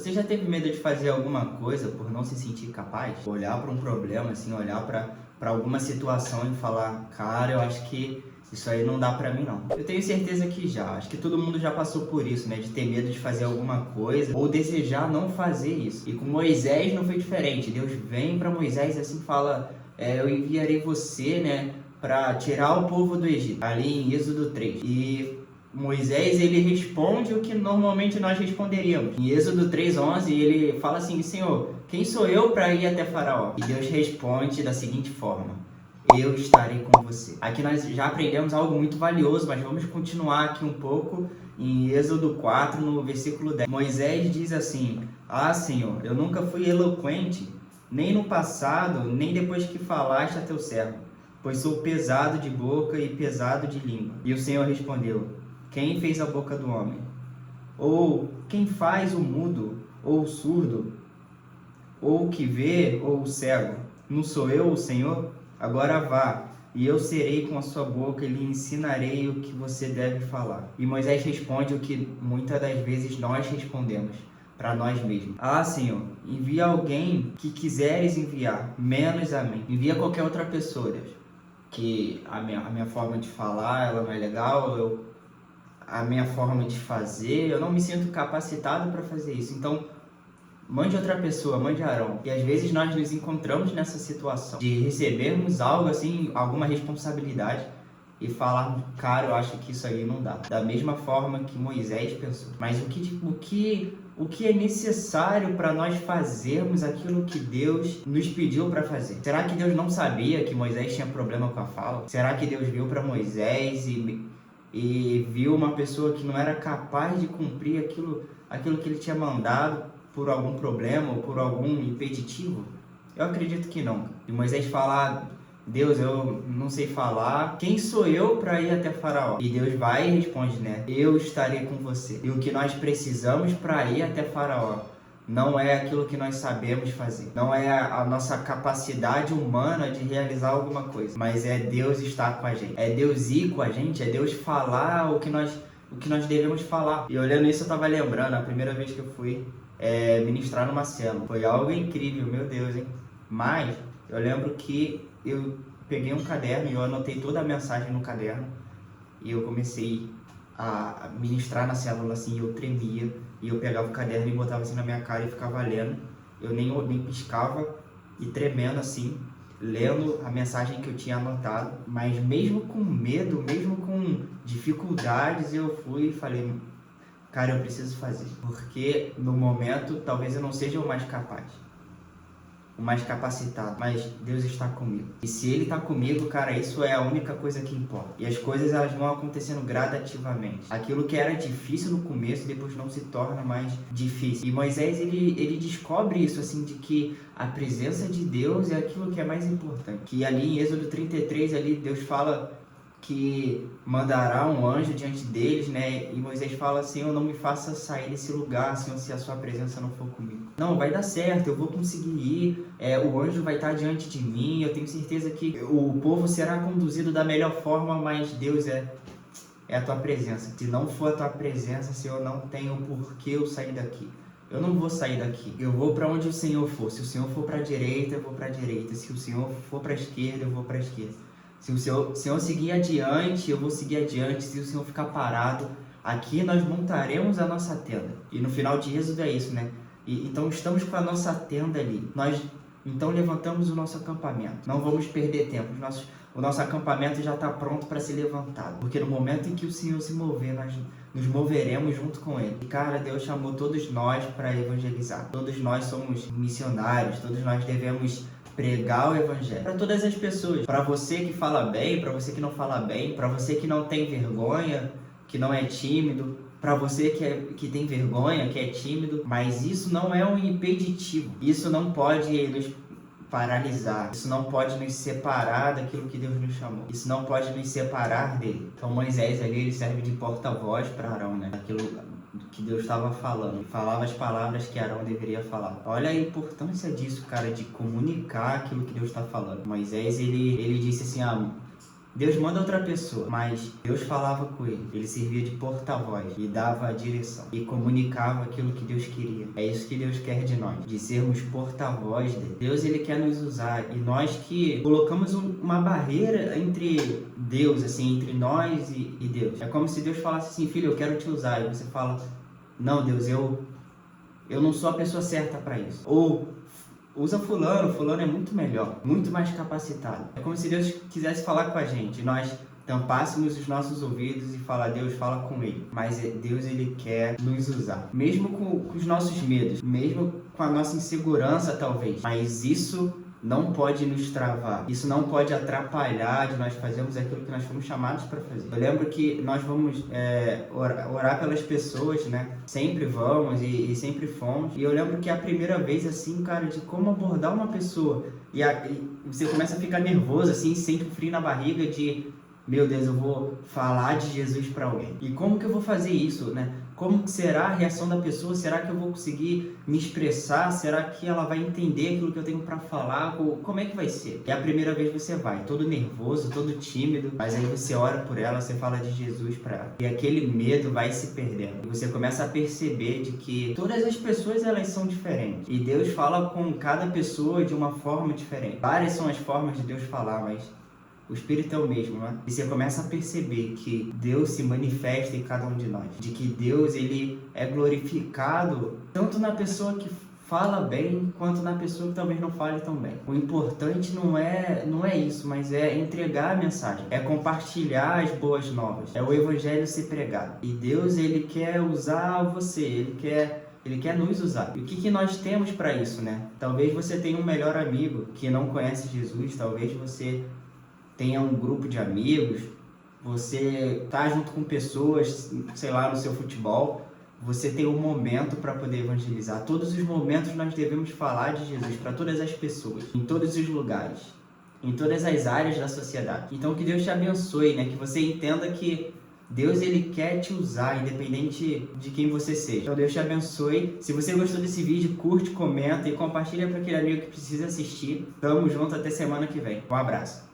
Você já teve medo de fazer alguma coisa por não se sentir capaz? Olhar para um problema, assim, olhar para alguma situação e falar, cara, eu acho que isso aí não dá pra mim não. Eu tenho certeza que já. Acho que todo mundo já passou por isso, né? De ter medo de fazer alguma coisa ou desejar não fazer isso. E com Moisés não foi diferente. Deus vem para Moisés e assim fala, eu enviarei você, né? Para tirar o povo do Egito. Ali em Êxodo 3. E Moisés, ele responde o que normalmente nós responderíamos. Em Êxodo 3:11, ele fala assim, Senhor, quem sou eu para ir até Faraó? E Deus responde da seguinte forma, eu estarei com você. Aqui nós já aprendemos algo muito valioso, mas vamos continuar aqui um pouco em Êxodo 4, no versículo 10. Moisés diz assim, Senhor, eu nunca fui eloquente, nem no passado, nem depois que falaste a teu servo, pois sou pesado de boca e pesado de língua. E o Senhor respondeu, quem fez a boca do homem? Ou quem faz o mudo, ou o surdo, ou o que vê, ou o cego? Não sou eu, o Senhor? Agora vá, e eu serei com a sua boca e lhe ensinarei o que você deve falar. E Moisés responde o que muitas das vezes nós respondemos para nós mesmos. Senhor, envia alguém que quiseres enviar, menos a mim. Envia qualquer outra pessoa, Deus. Que a minha forma de falar, ela não é legal, a minha forma de fazer, eu não me sinto capacitado para fazer isso. Então, mande outra pessoa, mande Arão. E às vezes nós nos encontramos nessa situação de recebermos algo assim, alguma responsabilidade e falarmos, cara, eu acho que isso aí não dá. Da mesma forma que Moisés pensou. Mas o que é necessário para nós fazermos aquilo que Deus nos pediu para fazer? Será que Deus não sabia que Moisés tinha problema com a fala? Será que Deus viu para Moisés e viu uma pessoa que não era capaz de cumprir aquilo que ele tinha mandado por algum problema ou por algum impeditivo? Eu acredito que não. E Moisés fala, Deus, eu não sei falar, quem sou eu para ir até Faraó? E Deus vai e responde, né? Eu estarei com você. E o que nós precisamos para ir até Faraó não é aquilo que nós sabemos fazer, não é a nossa capacidade humana de realizar alguma coisa, mas é Deus estar com a gente, é Deus ir com a gente, é Deus falar o que nós devemos falar. E olhando isso eu estava lembrando, a primeira vez que eu fui ministrar numa célula, foi algo incrível, meu Deus, hein? Mas eu lembro que eu peguei um caderno e eu anotei toda a mensagem no caderno e eu comecei a ministrar na célula assim, eu tremia e eu pegava o caderno e botava assim na minha cara e ficava lendo, eu nem piscava e tremendo assim, lendo a mensagem que eu tinha anotado, mas mesmo com medo, mesmo com dificuldades, eu fui e falei, cara, eu preciso fazer, porque no momento talvez eu não seja o mais capaz, o mais capacitado, mas Deus está comigo. E se Ele está comigo, cara, isso é a única coisa que importa. E as coisas, elas vão acontecendo gradativamente. Aquilo que era difícil no começo, depois não se torna mais difícil. E Moisés, ele descobre isso, assim, de que a presença de Deus é aquilo que é mais importante. Que ali em Êxodo 33, ali Deus fala que mandará um anjo diante deles, né? E Moisés fala, Senhor, não me faça sair desse lugar, Senhor, se a sua presença não for comigo. Não, vai dar certo, eu vou conseguir ir, o anjo vai estar diante de mim, eu tenho certeza que o povo será conduzido da melhor forma, mas Deus é a tua presença. Se não for a tua presença, Senhor, não tenho por que eu sair daqui. Eu não vou sair daqui. Eu vou para onde o Senhor for. Se o Senhor for para a direita, eu vou para a direita. Se o Senhor for para a esquerda, eu vou para a esquerda. Se o Senhor seguir adiante, eu vou seguir adiante. Se o Senhor ficar parado, aqui nós montaremos a nossa tenda. E no final de Êxodo é isso, né? Então estamos com a nossa tenda ali. Nós então levantamos o nosso acampamento. Não vamos perder tempo. O nosso acampamento já está pronto para ser levantado. Porque no momento em que o Senhor se mover, nós nos moveremos junto com Ele. E cara, Deus chamou todos nós para evangelizar. Todos nós somos missionários. Todos nós devemos pregar o evangelho para todas as pessoas, para você que fala bem, para você que não fala bem, para você que não tem vergonha, que não é tímido, para você que tem vergonha, que é tímido, mas isso não é um impeditivo, isso não pode nos paralisar, isso não pode nos separar daquilo que Deus nos chamou, isso não pode nos separar dele. Então Moisés ali, ele serve de porta-voz para Arão, né? Aquilo que Deus estava falando, ele falava as palavras que Arão deveria falar. Olha a importância disso, cara, de comunicar aquilo que Deus está falando. Moisés, ele disse assim, Deus manda outra pessoa, mas Deus falava com ele. Ele servia de porta-voz e dava a direção e comunicava aquilo que Deus queria. É isso que Deus quer de nós, de sermos porta-voz dele. Deus, ele quer nos usar, e nós que colocamos uma barreira entre Deus, assim, entre nós e Deus. É como se Deus falasse assim: filho, eu quero te usar. E você fala: não, Deus, eu não sou a pessoa certa para isso. Ou usa fulano é muito melhor, muito mais capacitado. É como se Deus quisesse falar com a gente, nós tampássemos os nossos ouvidos e falar: Deus, fala com ele. Mas Deus, ele quer nos usar, mesmo com os nossos medos, mesmo com a nossa insegurança talvez, mas isso não pode nos travar, isso não pode atrapalhar de nós fazermos aquilo que nós fomos chamados para fazer. Eu lembro que nós vamos orar pelas pessoas, né? Sempre vamos e sempre fomos. E eu lembro que a primeira vez, assim, cara, de como abordar uma pessoa, e você começa a ficar nervoso, assim, sente um frio na barriga de: meu Deus, eu vou falar de Jesus para alguém. E como que eu vou fazer isso, né? Como que será a reação da pessoa? Será que eu vou conseguir me expressar? Será que ela vai entender aquilo que eu tenho para falar? Como é que vai ser? E a primeira vez você vai, todo nervoso, todo tímido, mas aí você ora por ela, você fala de Jesus para ela. E aquele medo vai se perdendo. E você começa a perceber de que todas as pessoas, elas são diferentes. E Deus fala com cada pessoa de uma forma diferente. Várias são as formas de Deus falar, mas o Espírito é o mesmo, né? E você começa a perceber que Deus se manifesta em cada um de nós. De que Deus, ele é glorificado tanto na pessoa que fala bem, quanto na pessoa que talvez não fale tão bem. O importante não é isso, mas é entregar a mensagem. É compartilhar as boas novas. É o evangelho ser pregado. E Deus, ele quer usar você, Ele quer nos usar. E o que nós temos para isso, né? Talvez você tenha um melhor amigo que não conhece Jesus, talvez você tenha um grupo de amigos, você tá junto com pessoas, sei lá, no seu futebol, você tem um momento para poder evangelizar. Todos os momentos nós devemos falar de Jesus para todas as pessoas, em todos os lugares, em todas as áreas da sociedade. Então que Deus te abençoe, né? Que você entenda que Deus, ele quer te usar, independente de quem você seja. Então Deus te abençoe. Se você gostou desse vídeo, curte, comenta e compartilha para aquele amigo que precisa assistir. Tamo junto, até semana que vem. Um abraço.